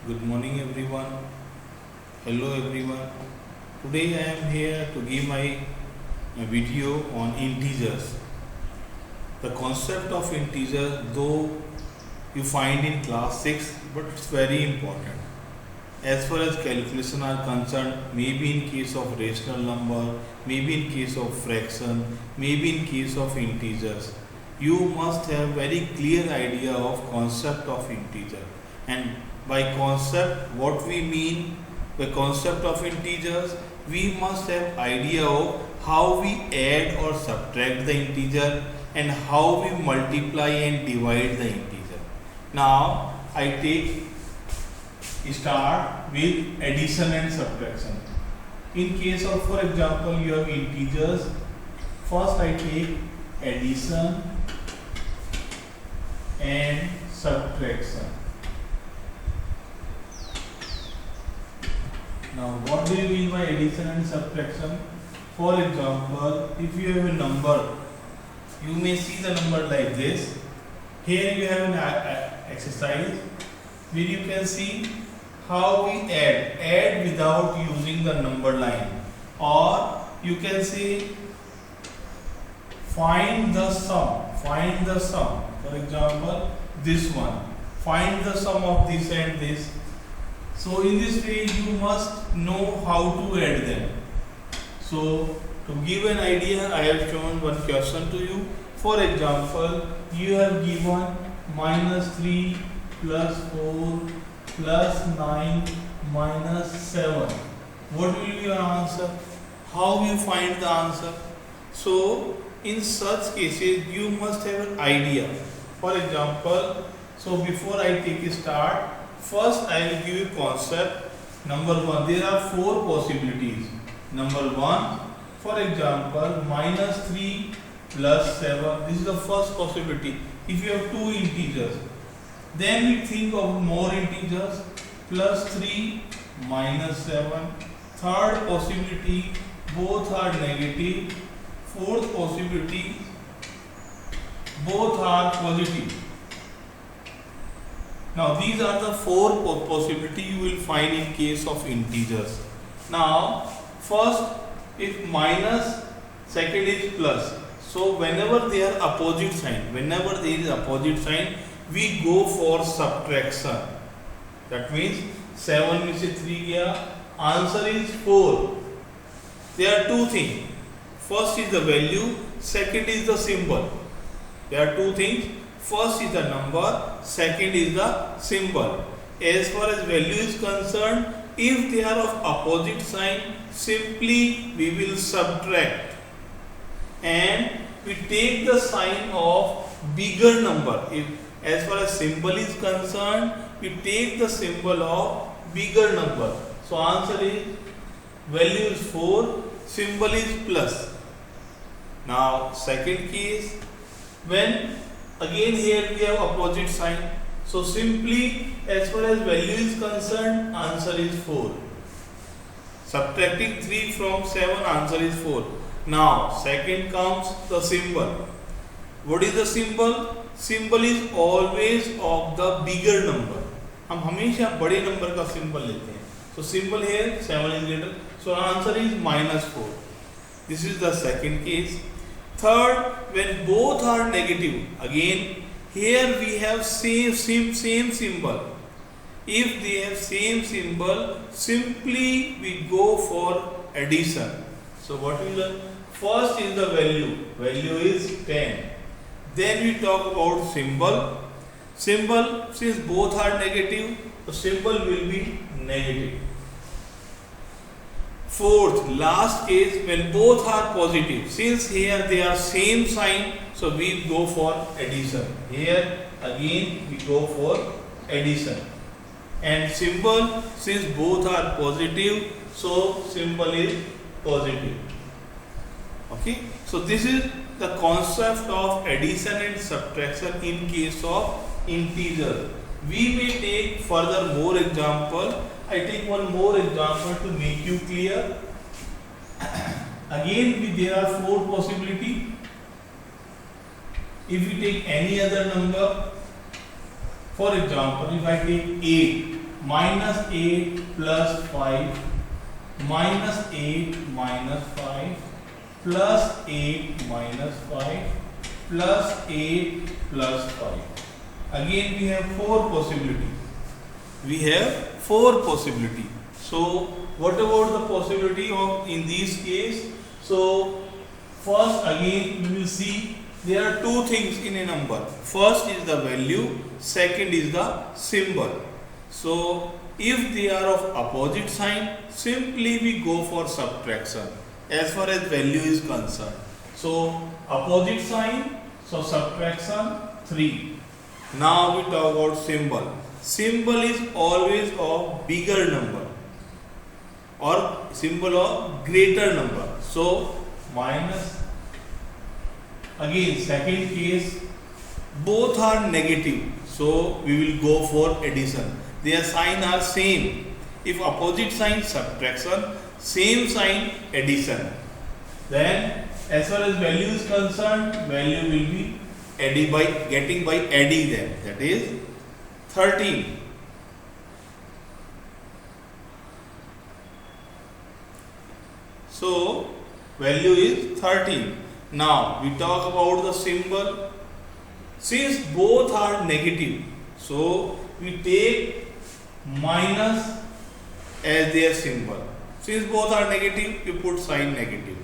Good morning, everyone. Hello, everyone. Today I am here to give my video on integers. The concept of integer, though you find in class 6, but it's very important. As far as calculation are concerned, maybe in case of rational number, maybe in case of fraction, maybe in case of integers, you must have very clear idea of concept of integer. And by concept, what we mean by concept of integers, we must have idea of how we add or subtract the integer and how we multiply and divide the integer. Now I take start with addition and subtraction. In case of, for example, you have integers, first I take addition and subtraction. Now what do you mean by addition and subtraction? For example, if you have a number, you may see the number like this. Here you have an exercise where you can see how we add without using the number line, or you can say find the sum. For example, this one, find the sum of this and this. So in this way you must know how to add them. So to give an idea, I have shown one question to you. For example, you have given -3 plus 4 plus 9 minus 7. What will be your answer? How you find the answer? So in such cases you must have an idea. For example, so before I take a start, first I will give you concept. Number one, there are 4 possibilities. Number one, for example, -3 plus 7. This is the first possibility. If you have 2 integers, then we think of more integers. Plus 3 minus 7. Third possibility, both are negative. Fourth possibility, both are positive. Now these are the 4 possibility you will find in case of integers. Now first, if minus, second is plus. So whenever they are opposite sign, we go for subtraction. That means 7 में से 3 गया, answer is 4. There are 2 things. First is the value, second is the symbol. There are 2 things. First is the number, second is the symbol. As far as value is concerned, if they are of opposite sign, simply we will subtract and we take the sign of bigger number. If as far as symbol is concerned, we take the symbol of bigger number. So answer is, value is 4, symbol is plus. Now second case, when again here we have opposite sign, so simply as far as value is concerned, answer is 4. Subtracting 3 from 7, answer is 4. Now second comes the symbol. What is the symbol? Symbol is always of the bigger number. हम हमेशा बड़े number का symbol लेते हैं. So symbol here 7 is greater. So answer is -4. This is the second case. Third, when both are negative, again here we have same symbol. If they have same symbol, simply we go for addition. So what we learn? First is the value. Value is 10. Then we talk about symbol. Symbol, since both are negative, the symbol will be negative. Fourth, last case, when both are positive, since here they are same sign, so we go for addition. Here again we go for addition. And symbol, since both are positive, so symbol is positive. Okay, so this is the concept of addition and subtraction in case of integer. We may take further more example. I take one more example to make you clear. Again there are 4 possibility. If we take any other number, For example, if I take 8, minus 8 plus 5 minus 8 minus 5 plus 8 minus 5 plus 8 plus 5. Again we have four possibility. We have four possibility. So what about the possibility of in this case? So first again we will see there are two things in a number. First is the value, second is the symbol. So if they are of opposite sign, simply we go for subtraction as far as value is concerned. So opposite sign, so subtraction 3. Now we talk about symbol. Symbol is always of bigger number or symbol of greater number. So minus, again second case, both are negative, so we will go for addition. Their sign are same. If opposite sign subtraction, same sign addition, then as far as value is concerned, value will be added by getting by adding them. That is 13. So value is 13. Now we talk about the symbol. Since both are negative, so we take minus as their symbol. Since both are negative, you put sign negative.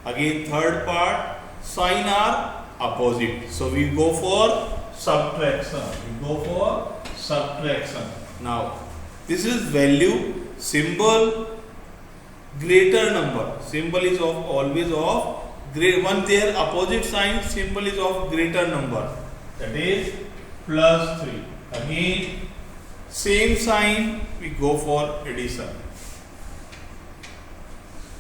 Again third part, sign are opposite, so we go for subtraction. Now this is value, symbol, greater number. Symbol is of always of great one. Their opposite sign, symbol is of greater number. That is plus 3. Again same sign, we go for addition.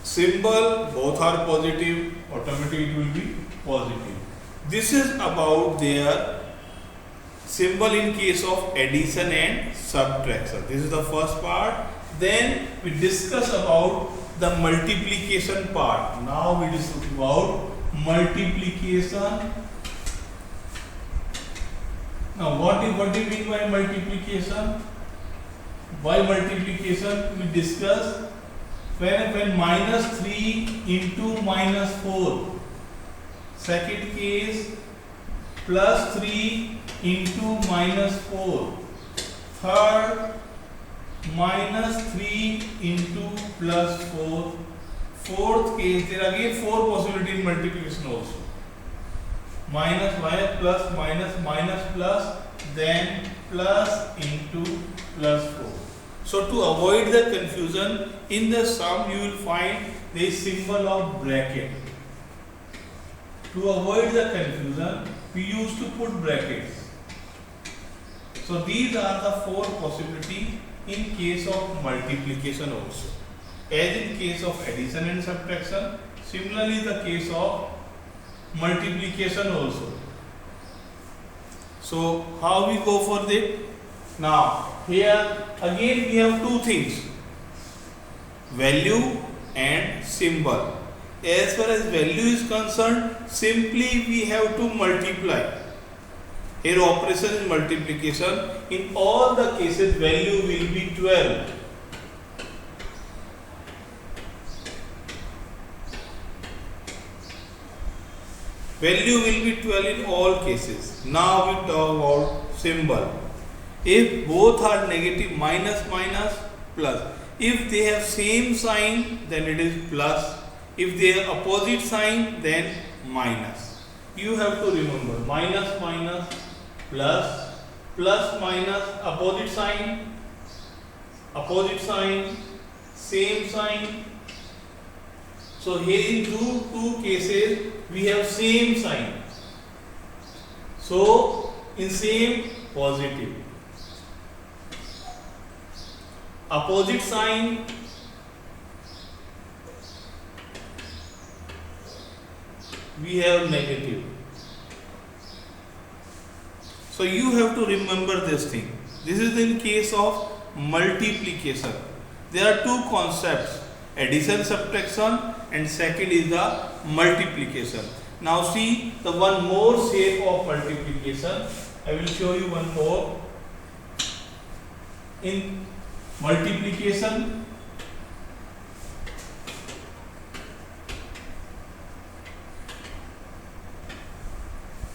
Symbol, both are positive, automatically it will be positive. This is about their symbol in case of addition and subtraction. This is the first part. Then we discuss about the multiplication part. Now we discuss about multiplication. Now what do you mean by multiplication? By multiplication we discuss when minus 3 into minus 4. Second case, plus 3 into minus 4. Third, minus 3 into plus 4. Fourth case, there are again four possibilities in multiplication also. Minus, minus, plus, then plus into plus 4. So to avoid the confusion, in the sum you will find the symbol of bracket. To avoid the confusion, we used to put brackets. So these are the four possibilities in case of multiplication also. As in case of addition and subtraction, similarly the case of multiplication also. So how we go for that? Now here again we have two things, value and symbol. As far as value is concerned, simply we have to multiply. Here operation is multiplication. In all the cases value will be 12. Value will be 12 in all cases. Now we talk about symbol. If both are negative, minus, plus. If they have same sign, then it is plus. If they are opposite sign, then minus. You have to remember minus, plus, minus, opposite sign, same sign. So here in two cases we have same sign. So in same, positive. Opposite sign, we have negative. So you have to remember this thing. This is in case of multiplication. There are two concepts, addition, subtraction, and second is the multiplication. Now see the one more shape of multiplication. I will show you one more. In multiplication,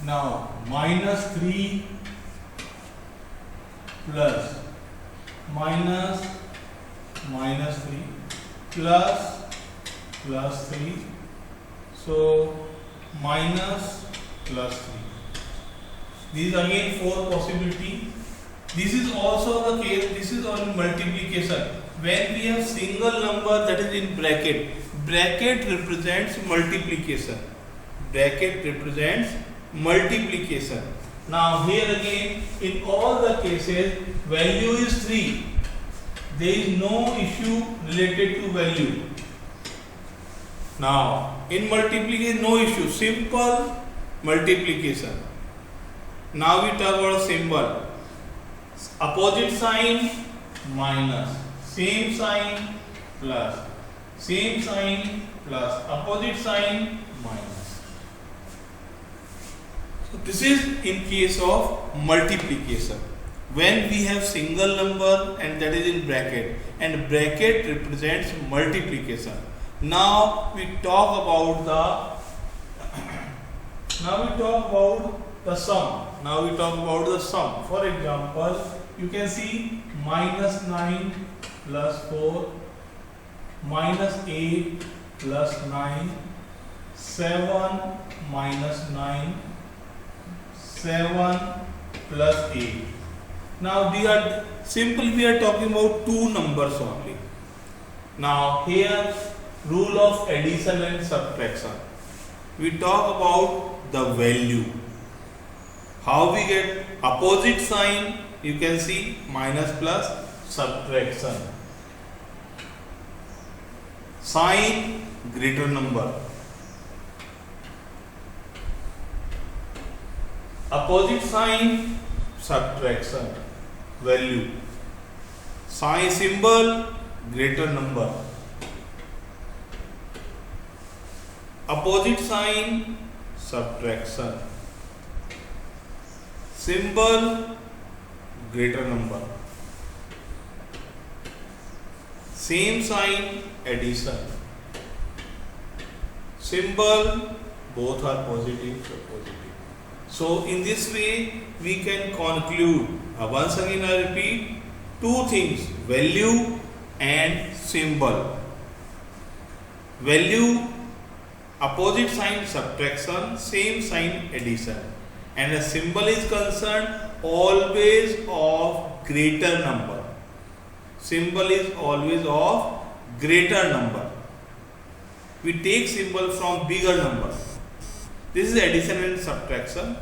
now minus 3 plus minus 3 plus 3, so minus plus 3. These again 4 possibility. This is also the case, this is on multiplication. When we have single number that is in bracket, bracket represents multiplication. Bracket represents multiplication. Now here again, in all the cases, value is 3. There is no issue related to value. Now, in multiplication, no issue, simple multiplication. Now we talk about a symbol. Opposite sign minus, same sign plus, same sign plus, opposite sign minus. So this is in case of multiplication. When we have single number and that is in bracket, and bracket represents multiplication. Now we talk about the sum. Now we talk about the sum. For example, you can see minus 9 plus 4, minus 8 plus 9, 7 minus 9, 7 plus 8. Now we are talking about two numbers only. Now here rule of addition and subtraction. We talk about the value. How we get opposite sign, you can see minus plus subtraction. Sign greater number. Opposite sign subtraction. Value. Sign symbol greater number. Opposite sign subtraction. Symbol greater number. Same sign addition. Symbol both are positive, so positive. So in this way we can conclude. Once again I repeat, two things, value and symbol. Value, opposite sign subtraction, same sign addition. And a symbol is concerned always of greater number. Symbol is always of greater number. We take symbol from bigger number. This is addition and subtraction.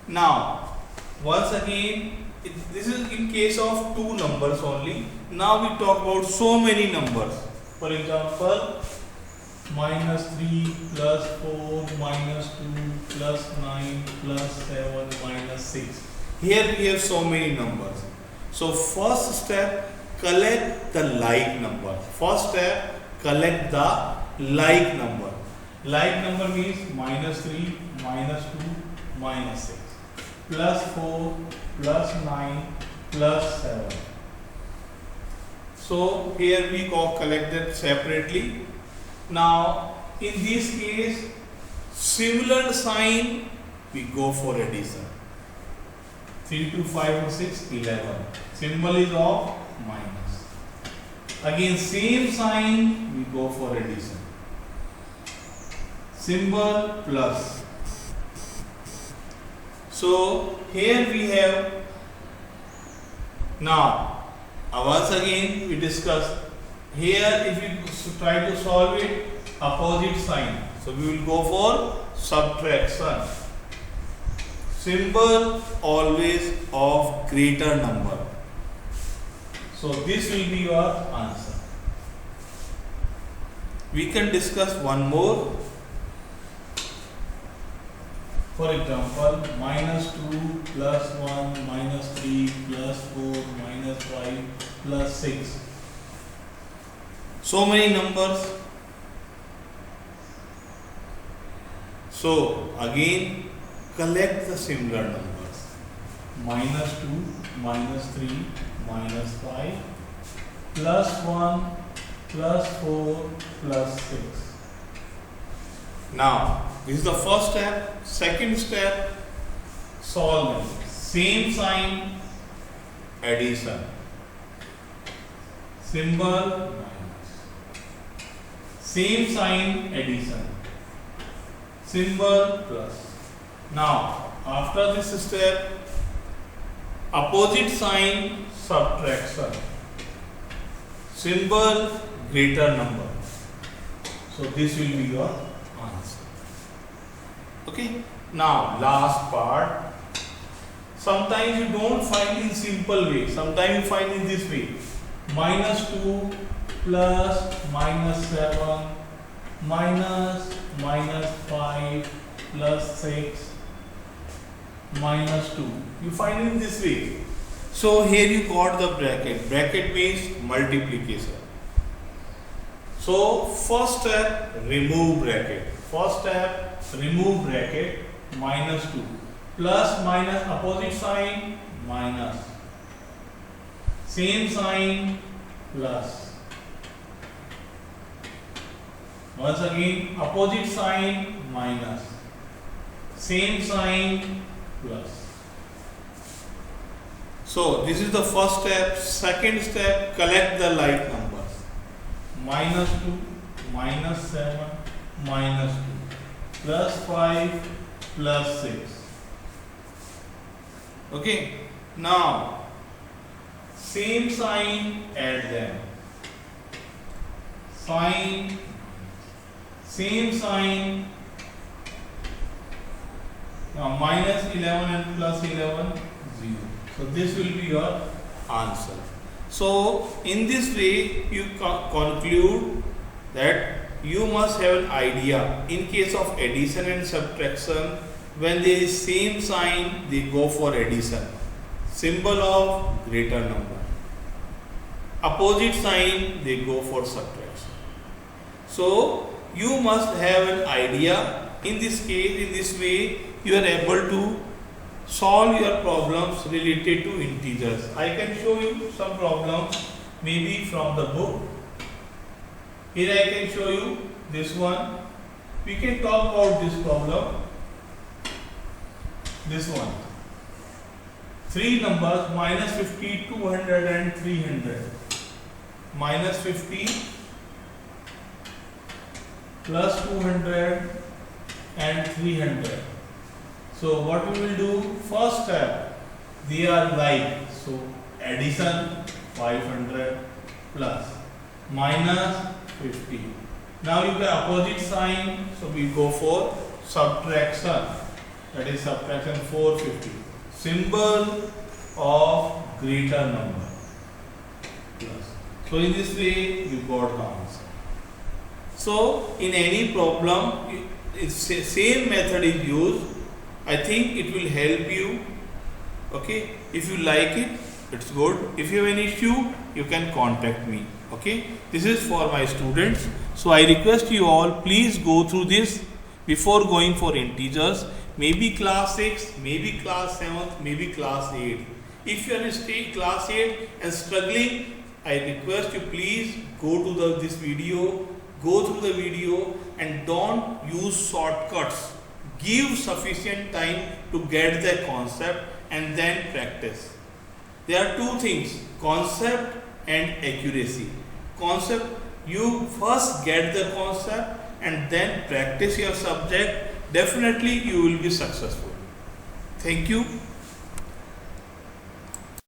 Now, once again, this is in case of two numbers only. Now we talk about so many numbers. For example, minus 3 plus 4 minus 2 plus 9 plus 7 minus 6. Here we have so many numbers. So first step, collect the like number. First step, collect the like number. Like number means minus 3, minus 2, minus 6, plus 4, plus 9, plus 7. So here we collect that separately. Now in this case, similar sign, we go for addition. 3 to 5 or 6, 11. Symbol is of minus. Again same sign, we go for addition. Symbol plus. So here we have, now once again we discuss. Here if you try to solve it, opposite sign. So we will go for subtraction. Symbol always of greater number. So this will be your answer. We can discuss one more. For example, minus 2 plus 1 minus 3 plus 4 minus 5 plus 6. So many numbers. So again, collect the similar numbers. Minus 2, minus 3, minus 5, plus 1 plus 4 plus 6. Now, this is the first step. Second step, solving. Same sign, addition. Symbol minus. Same sign, addition. Symbol plus. Now, after this step, opposite sign, subtraction. Symbol greater number. So this will be your answer. Okay. Now last part. Sometimes you don't find in simple way. Sometimes you find in this way. Minus 2 plus minus 7 minus 5 plus 6 minus 2. You find in this way. So here you got the bracket. Bracket means multiplication. So first step, remove bracket. First step, remove bracket. Minus 2 plus minus opposite sign minus, same sign plus. Once again opposite sign minus, same sign plus. So this is the first step. Second step, collect the like numbers. Minus 2, minus 7, minus 2, plus 5, plus 6. Okay. Now, same sign, add them. Sign, same sign. Now, minus 11 and plus 11, 0. So, this will be your answer. So, in this way, you conclude that you must have an idea. In case of addition and subtraction, when there is same sign, they go for addition. Symbol of greater number. Opposite sign, they go for subtraction. So, you must have an idea. In this case, in this way, you are able to solve your problems related to integers. I can show you some problems, maybe from the book. Here I can show you this one. We can talk about this problem. This one. Three numbers, minus 50, 200 and 300. Minus 50 plus 200 and 300. So what we will do, first step, they are like, so addition 500 plus minus 50. Now you get opposite sign, so we go for subtraction, that is subtraction 450. Symbol of greater number plus. So in this way you got the answer. So in any problem, same method is used. I think it will help you. Okay, if you like it, it's good. If you have an issue, you can contact me. Okay, this is for my students. So I request you all, please go through this before going for integers. Maybe class 6, maybe class 7, maybe class 8. If you are in class 8 and struggling, I request you please go to this video, go through the video and don't use shortcuts. Give sufficient time to get the concept and then practice. There are two things, concept and accuracy. Concept, you first get the concept and then practice your subject. Definitely you will be successful. Thank you.